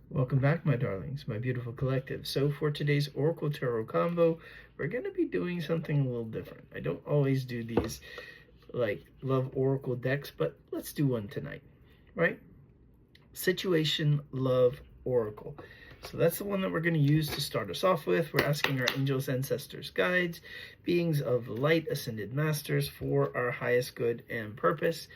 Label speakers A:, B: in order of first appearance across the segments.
A: Welcome back, my darlings, my beautiful collective. So for today's Oracle Tarot combo, we're going to be doing something a little different. I don't always do these like love Oracle decks, but let's do one tonight, right? Situation Love Oracle. So that's the one that we're going to use to start us off with. We're asking our angels, ancestors, guides, beings of light, ascended masters for our highest good and purpose.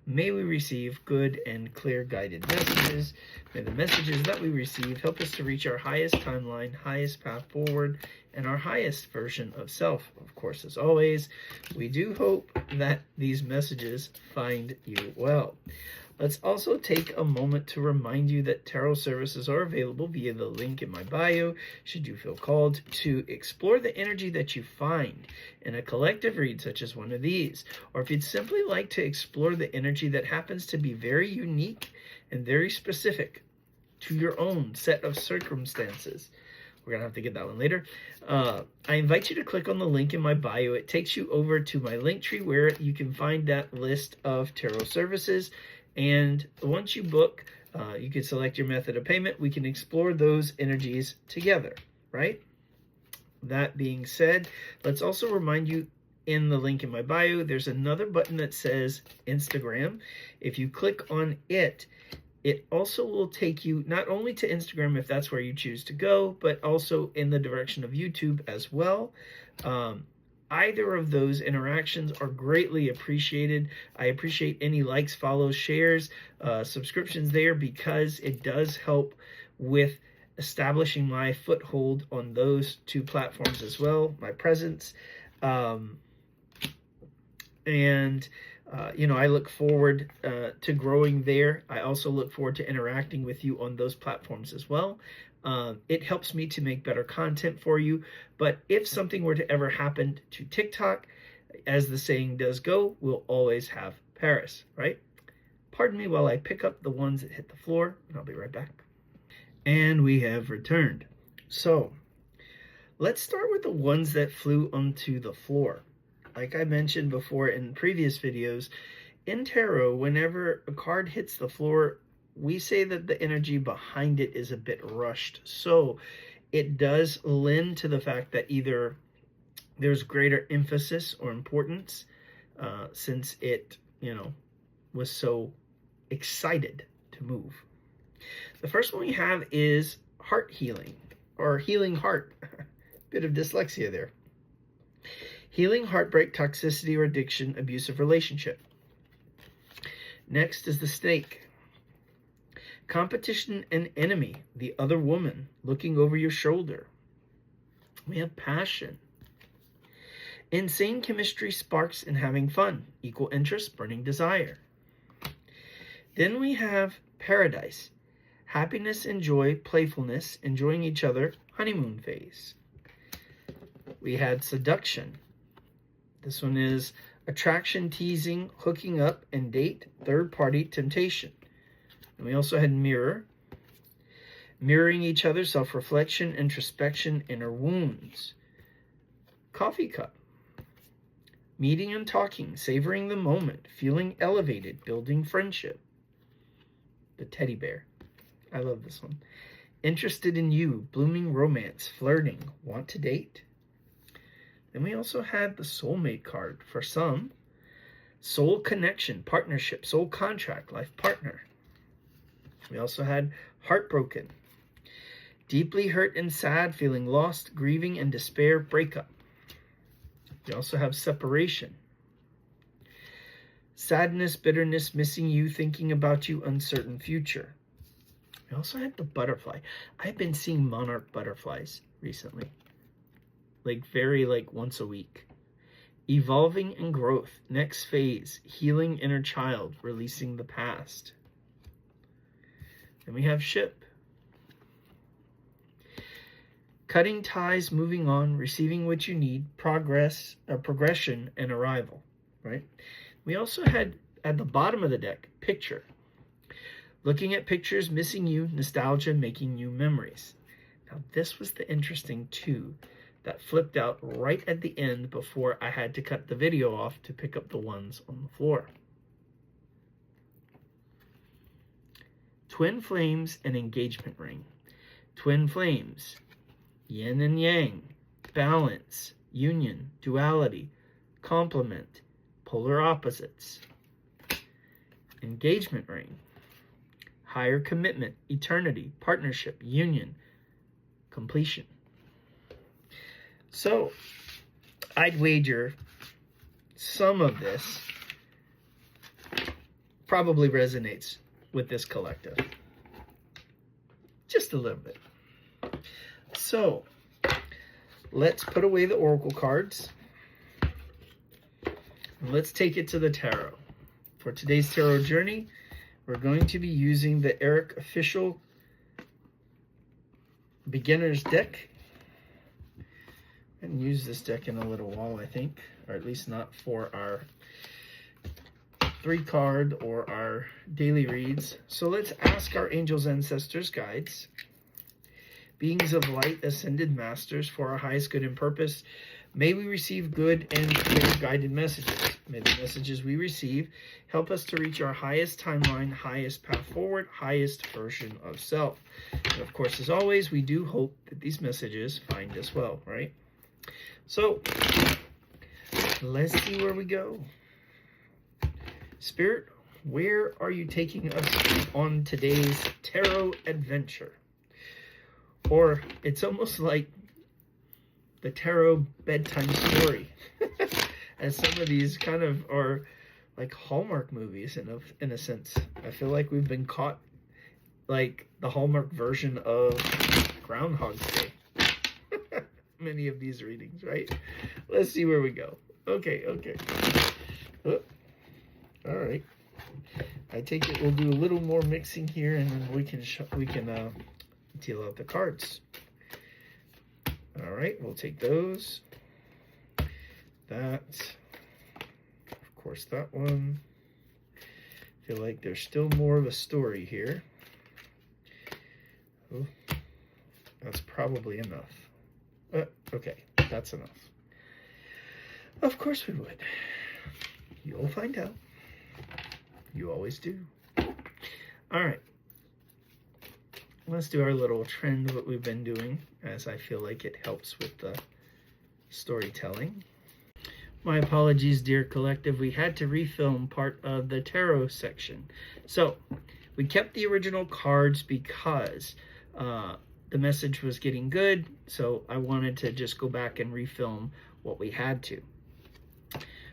A: May we receive good and clear guided messages. May the messages that we receive help us to reach our highest timeline, highest path forward, and our highest version of self. Of course, as always, we do hope that these messages find you well. Let's also take a moment to remind you that tarot services are available via the link in my bio, should you feel called to explore the energy that you find in a collective read such as one of these, or if you'd simply like to explore the energy that happens to be very unique and very specific to your own set of circumstances. We're going to have to get that one later. I invite you to click on the link in my bio. It takes you over to my link tree where you can find that list of tarot services. And once you book, you can select your method of payment. We can explore those energies together, right? That being said, let's also remind you in the link in my bio, there's another button that says Instagram. If you click on it, it also will take you not only to Instagram if that's where you choose to go, but also in the direction of YouTube as well. Either of those interactions are greatly appreciated. I appreciate any likes, follows, shares, subscriptions there, because it does help with establishing my foothold on those two platforms as well, my presence. I look forward to growing there. I also look forward to interacting with you on those platforms as well. It helps me to make better content for you. But if something were to ever happen to TikTok, as the saying does go, we'll always have Paris, right? Pardon me while I pick up the ones that hit the floor, and I'll be right back. And we have returned. So let's start with the ones that flew onto the floor. Like I mentioned before in previous videos, in tarot, whenever a card hits the floor, we say that the energy behind it is a bit rushed. So it does lend to the fact that either there's greater emphasis or importance since it, was so excited to move. The first one we have is heart healing, or healing heart. Bit of dyslexia there. Healing heartbreak, toxicity or addiction, abusive relationship. Next is the snake. Competition and enemy, the other woman looking over your shoulder. We have passion. Insane chemistry, sparks, and having fun. Equal interest, burning desire. Then we have paradise. Happiness and joy, playfulness, enjoying each other, honeymoon phase. We had seduction. This one is attraction, teasing, hooking up, and date, third-party temptation. And we also had mirror, mirroring each other, self-reflection, introspection, inner wounds. Coffee cup. Meeting and talking, savoring the moment, feeling elevated, building friendship. The teddy bear. I love this one. Interested in you, blooming romance, flirting, want to date. Then we also had the soulmate card for some. Soul connection, partnership, soul contract, life partner. We also had heartbroken. Deeply hurt and sad, feeling lost, grieving and despair, breakup. We also have separation. Sadness, bitterness, missing you, thinking about you, uncertain future. We also had the butterfly. I've been seeing monarch butterflies recently. Like once a week. Evolving and growth. Next phase. Healing inner child. Releasing the past. Then we have ship. Cutting ties, moving on, receiving what you need, progression, and arrival. Right? We also had, at the bottom of the deck, picture. Looking at pictures, missing you, nostalgia, making new memories. Now, this was the interesting two that flipped out right at the end before I had to cut the video off to pick up the ones on the floor. twin flames, and engagement ring. Twin flames, yin and yang, balance, union, duality, complement, polar opposites. Engagement ring, higher commitment, eternity, partnership, union, completion. So, I'd wager some of this probably resonates with this collective. Just a little bit. So, let's put away the oracle cards. And let's take it to the tarot. For today's tarot journey, we're going to be using the Eric Official Beginner's Deck. I haven't used this deck in a little while, I think, or at least not for our 3-card or our daily reads. So let's ask our angels, ancestors, guides, beings of light, ascended masters, for our highest good and purpose. May we receive good and clear guided messages. May the messages we receive help us to reach our highest timeline, highest path forward, highest version of self. And of course, as always, we do hope that these messages find us well, right? So, let's see where we go. Spirit, where are you taking us on today's tarot adventure? Or it's almost like the tarot bedtime story. As some of these kind of are like Hallmark movies in a sense. I feel like we've been caught like the Hallmark version of Groundhog's Day. Many of these readings, right? Let's see where we go. Okay. Oh, all right. I take it we'll do a little more mixing here, and then we can deal out the cards. All right, we'll take those. That, of course, that one. Feel like there's still more of a story here. Oh, that's probably enough. Okay, that's enough. Of course we would. You'll find out. You always do. All right. Let's do our little trend, what we've been doing, as I feel like it helps with the storytelling. My apologies, dear collective. We had to refilm part of the tarot section. So, we kept the original cards because the message was getting good, so I wanted to just go back and refilm what we had to.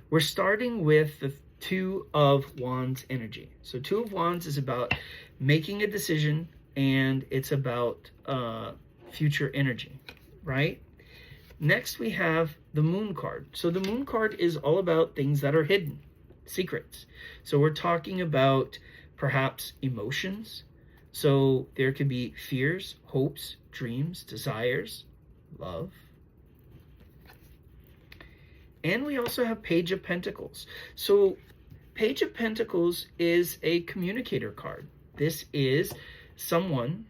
A: We're starting with the Two of Wands energy. So Two of Wands is about making a decision, and it's about future energy, right? Next we have the Moon card. So the Moon card is all about things that are hidden, secrets. So we're talking about perhaps emotions. So there could be fears, hopes, dreams, desires, love. And we also have Page of Pentacles. So Page of Pentacles is a communicator card. This is someone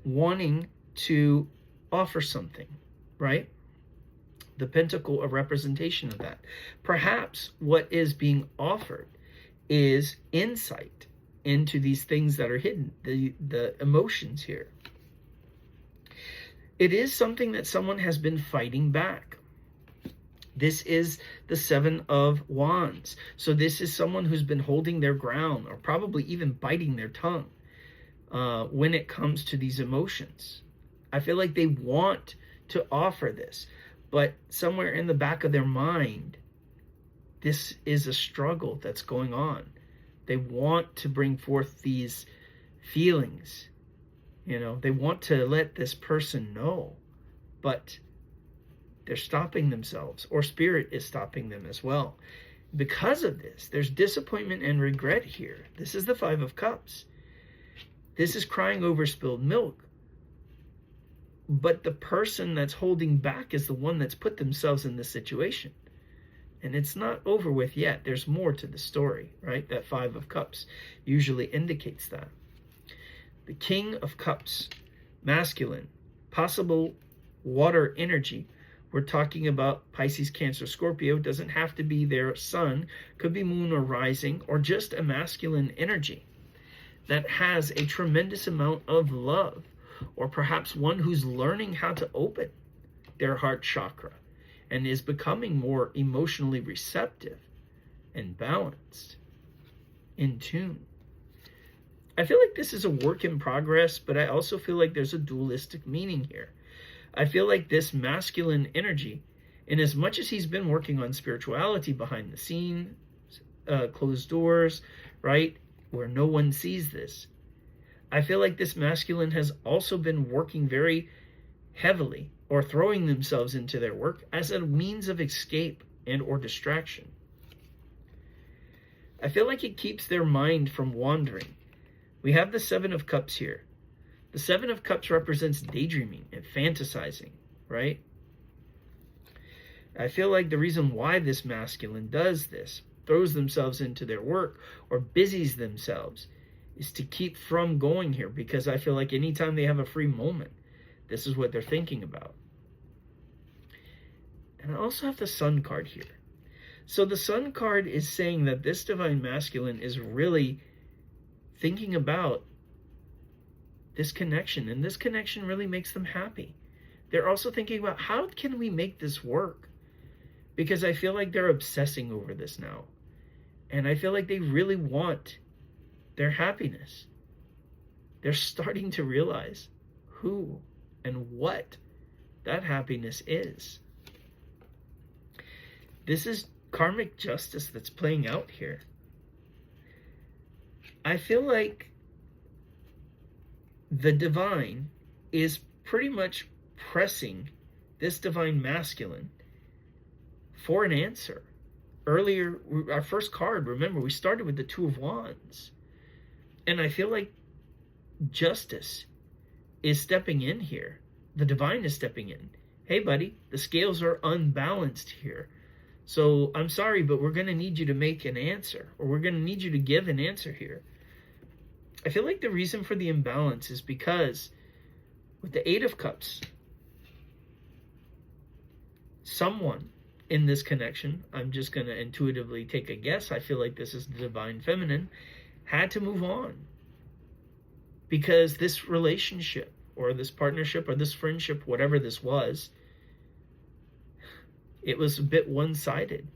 A: wanting to offer something, right? The pentacle, a representation of that. Perhaps what is being offered is insight into these things that are hidden, the emotions here. It is something that someone has been fighting back. This is the Seven of Wands. So this is someone who's been holding their ground, or probably even biting their tongue when it comes to these emotions. I feel like they want to offer this, but somewhere in the back of their mind, this is a struggle that's going on. They want to bring forth these feelings. You know, they want to let this person know, but they're stopping themselves, or spirit is stopping them as well. Because of this, there's disappointment and regret here. This is the Five of Cups. This is crying over spilled milk. But the person that's holding back is the one that's put themselves in this situation. And it's not over with yet. There's more to the story, right? That Five of Cups usually indicates that. The King of Cups, masculine, possible water energy. We're talking about Pisces, Cancer, Scorpio. Doesn't have to be their sun. Could be moon or rising, or just a masculine energy. that has a tremendous amount of love, or perhaps one who's learning how to open their heart chakra and is becoming more emotionally receptive and balanced, in tune. I feel like this is a work in progress, but I also feel like there's a dualistic meaning here. I feel like this masculine energy, in as much as he's been working on spirituality behind the scenes, closed doors, right, where no one sees this, I feel like this masculine has also been working very heavily, or throwing themselves into their work as a means of escape and or distraction. I feel like it keeps their mind from wandering. We have the Seven of Cups here. The Seven of Cups represents daydreaming and fantasizing, right? I feel like the reason why this masculine does this, throws themselves into their work or busies themselves, is to keep from going here, because I feel like anytime they have a free moment, this is what they're thinking about. And I also have the Sun card here. So the Sun card is saying that this divine masculine is really thinking about this connection, and this connection really makes them happy. They're also thinking about, how can we make this work? Because I feel like they're obsessing over this now. And I feel like they really want their happiness. They're starting to realize who and what that happiness is. This is karmic justice that's playing out here. I feel like the divine is pretty much pressing this divine masculine for an answer. Earlier, our first card, remember, we started with the Two of Wands. And I feel like justice is stepping in here. The divine is stepping in. Hey, buddy, the scales are unbalanced here. So I'm sorry, but we're going to need you to make an answer, or we're going to need you to give an answer here. I feel like the reason for the imbalance is because with the Eight of Cups, someone in this connection, I'm just going to intuitively take a guess, I feel like this is the divine feminine, had to move on. Because this relationship, or this partnership, or this friendship, whatever this was, it was a bit one-sided.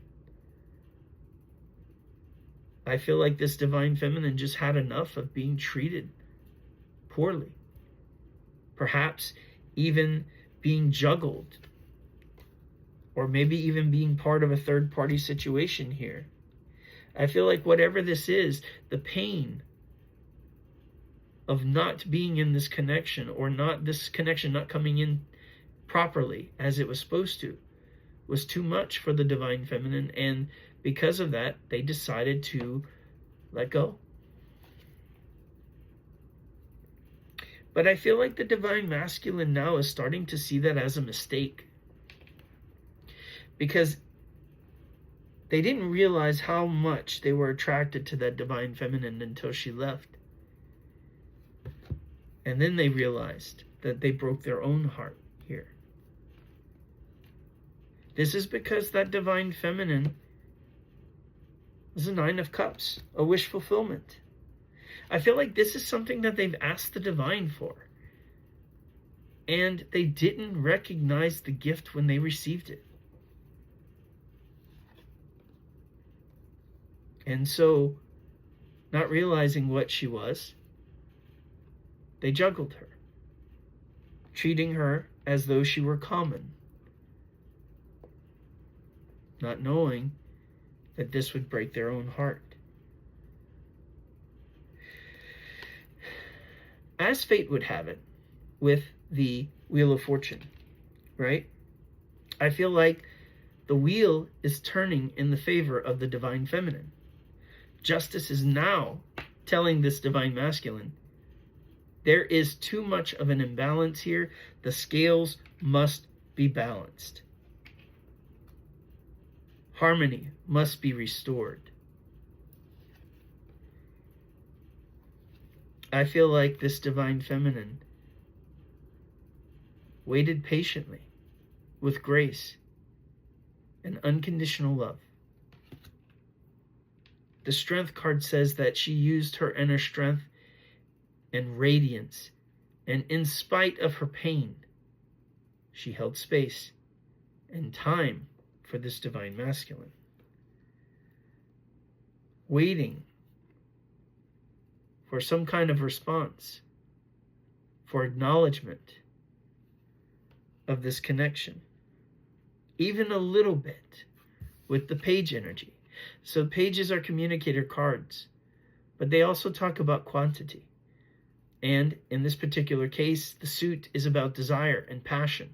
A: I feel like this divine feminine just had enough of being treated poorly. Perhaps even being juggled, or maybe even being part of a third-party situation here. I feel like whatever this is, the pain of not being in this connection, or not this connection not coming in properly as it was supposed to, was too much for the divine feminine, and because of that, they decided to let go. But I feel like the divine masculine now is starting to see that as a mistake, because they didn't realize how much they were attracted to that divine feminine until she left. And then they realized that they broke their own heart here. This is because that divine feminine is a Nine of Cups, a wish fulfillment. I feel like this is something that they've asked the divine for, and they didn't recognize the gift when they received it. And so, not realizing what she was, they juggled her, treating her as though she were common, not knowing that this would break their own heart. As fate would have it, with the Wheel of Fortune, right? I feel like the wheel is turning in the favor of the divine feminine. Justice is now telling this divine masculine, there is too much of an imbalance here. The scales must be balanced. Harmony must be restored. I feel like this divine feminine waited patiently with grace and unconditional love. The Strength card says that she used her inner strength and radiance, and in spite of her pain, she held space and time for this divine masculine, waiting for some kind of response, for acknowledgement of this connection, even a little bit, with the page energy. So pages are communicator cards, but they also talk about quantity. And in this particular case, the suit is about desire and passion.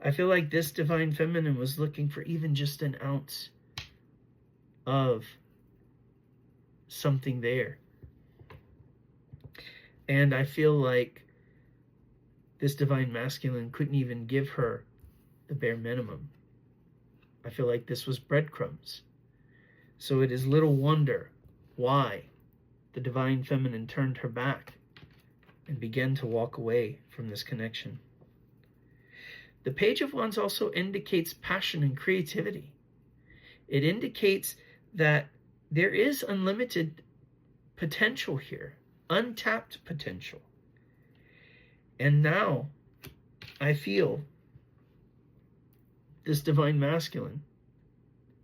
A: I feel like this divine feminine was looking for even just an ounce of something there. And I feel like this divine masculine couldn't even give her the bare minimum. I feel like this was breadcrumbs. So it is little wonder why the divine feminine turned her back and began to walk away from this connection. The Page of Wands also indicates passion and creativity. It indicates that there is unlimited potential here, untapped potential. And now I feel this divine masculine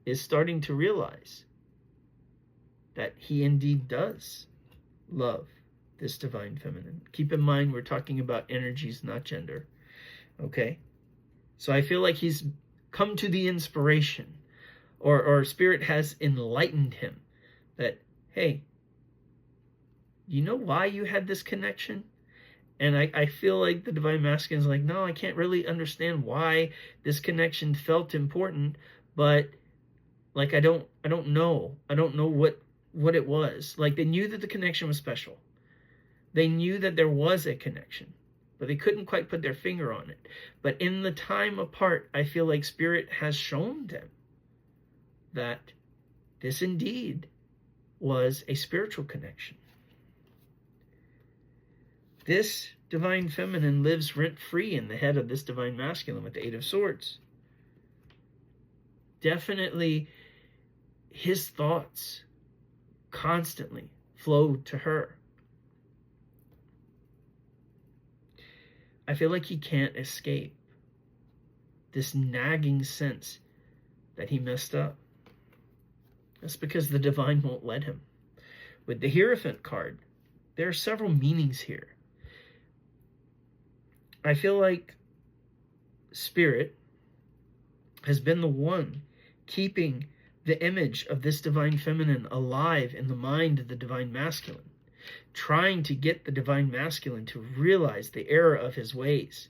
A: is starting to realize that he indeed does love this divine feminine. Keep in mind, we're talking about energies, not gender. Okay? So I feel like he's come to the inspiration, or Spirit has enlightened him that, hey, you know why you had this connection? And I feel like the divine masculine is like, no, I can't really understand why this connection felt important, but like I don't know. I don't know what it was. Like, they knew that the connection was special. They knew that there was a connection, but they couldn't quite put their finger on it. But in the time apart, I feel like Spirit has shown them that this indeed was a spiritual connection. This divine feminine lives rent-free in the head of this divine masculine with the Eight of Swords. Definitely his thoughts constantly flow to her. I feel like he can't escape this nagging sense that he messed up. That's because the divine won't let him. With the Hierophant card, there are several meanings here. I feel like Spirit has been the one keeping the image of this divine feminine alive in the mind of the divine masculine, trying to get the divine masculine to realize the error of his ways.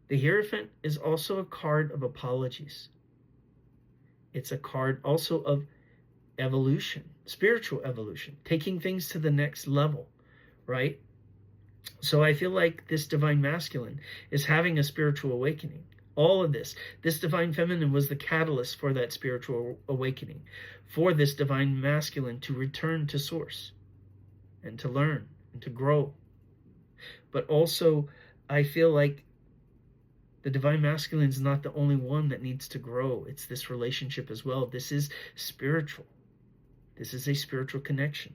A: The Hierophant is also a card of apologies. It's a card also of evolution, spiritual evolution, taking things to the next level, right? So I feel like this divine masculine is having a spiritual awakening. All of this divine feminine was the catalyst for that spiritual awakening, for this divine masculine to return to source and to learn and to grow. But also, I feel like the divine masculine is not the only one that needs to grow. It's this relationship as well. This is spiritual. This is a spiritual connection.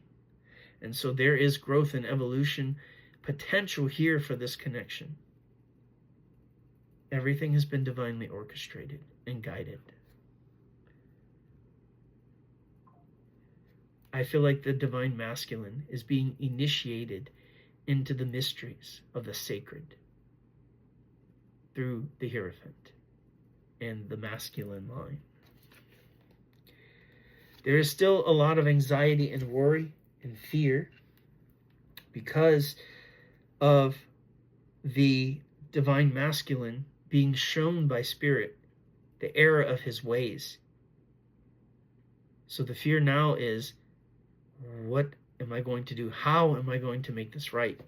A: And so there is growth and evolution potential here for this connection. Everything has been divinely orchestrated and guided. I feel like the divine masculine is being initiated into the mysteries of the sacred through the Hierophant and the masculine line. There is still a lot of anxiety and worry and fear because of the divine masculine being shown by Spirit the error of his ways. So the fear now is, what am I going to do? How am I going to make this right?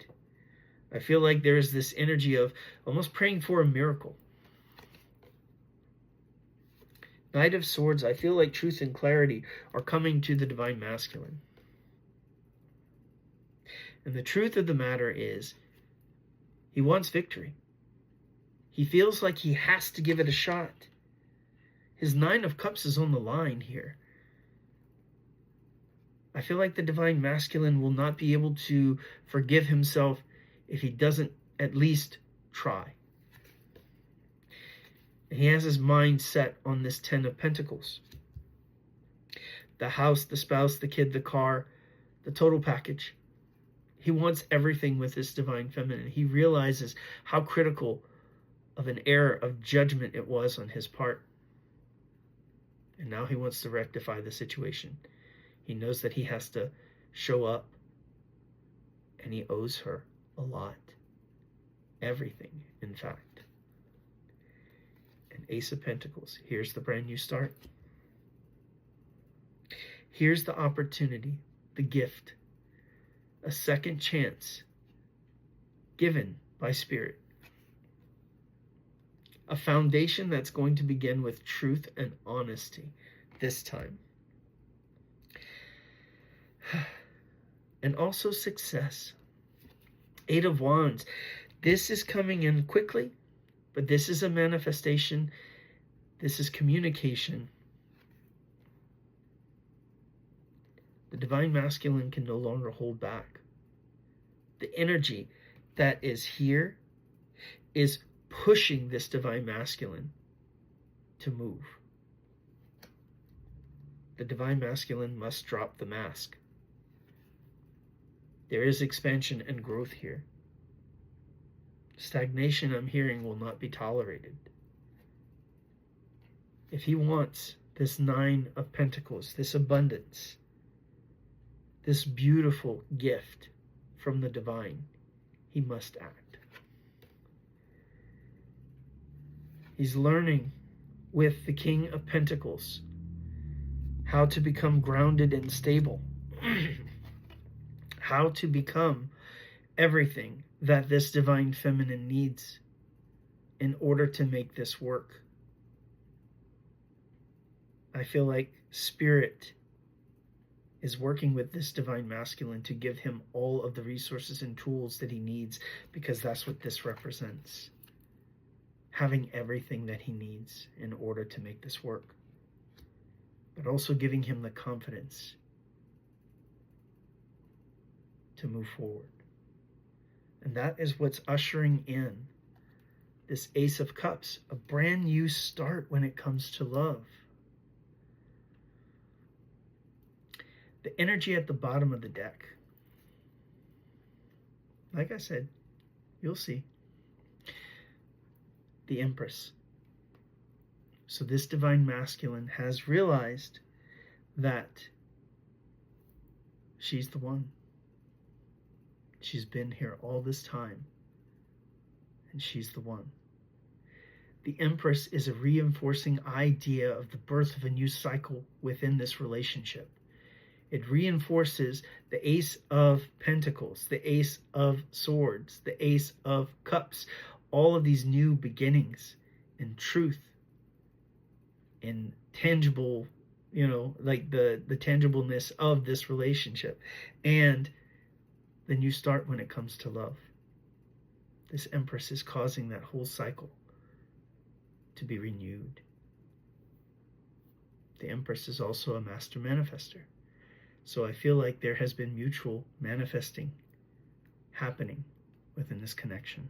A: I feel like there's this energy of almost praying for a miracle. Knight of Swords, I feel like truth and clarity are coming to the divine masculine. And the truth of the matter is, he wants victory. He feels like he has to give it a shot. His Nine of Cups is on the line here. I feel like the divine masculine will not be able to forgive himself if he doesn't at least try. He has his mind set on this 10 of Pentacles. The house, the spouse, the kid, the car, the total package. He wants everything with this divine feminine. He realizes how critical of an error of judgment it was on his part. And now he wants to rectify the situation. He knows that he has to show up, and he owes her a lot. Everything, in fact. And Ace of Pentacles. Here's the brand new start. Here's the opportunity, the gift, a second chance given by Spirit. A foundation that's going to begin with truth and honesty this time. And also success. 8 of Wands. This is coming in quickly, but this is a manifestation. This is communication. The divine masculine can no longer hold back. The energy that is here is pushing this divine masculine to move. The divine masculine must drop the mask. There is expansion and growth here. Stagnation, I'm hearing, will not be tolerated. If he wants this 9 of Pentacles, this abundance, this beautiful gift from the divine, he must act. He's learning with the King of Pentacles how to become grounded and stable. How to become everything that this divine feminine needs in order to make this work. I feel like Spirit is working with this divine masculine to give him all of the resources and tools that he needs, because that's what this represents. Having everything that he needs in order to make this work. But also giving him the confidence to move forward. And that is what's ushering in this Ace of Cups, a brand new start when it comes to love. The energy at the bottom of the deck, like I said, you'll see. The Empress. So this divine masculine has realized that she's the one. She's been here all this time, and she's the one. The Empress is a reinforcing idea of the birth of a new cycle within this relationship. It reinforces the Ace of Pentacles, the Ace of Swords, the Ace of Cups, all of these new beginnings in truth, in tangible, like the tangibleness of this relationship, and the new start when it comes to love. This Empress is causing that whole cycle to be renewed. The Empress is also a master manifester. So I feel like there has been mutual manifesting happening within this connection.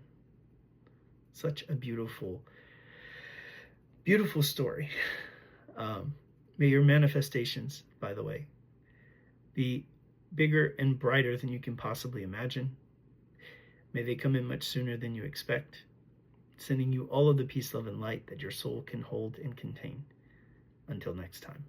A: Such a beautiful, beautiful story. May your manifestations, by the way, be bigger and brighter than you can possibly imagine. May they come in much sooner than you expect, sending you all of the peace, love, and light that your soul can hold and contain. Until next time.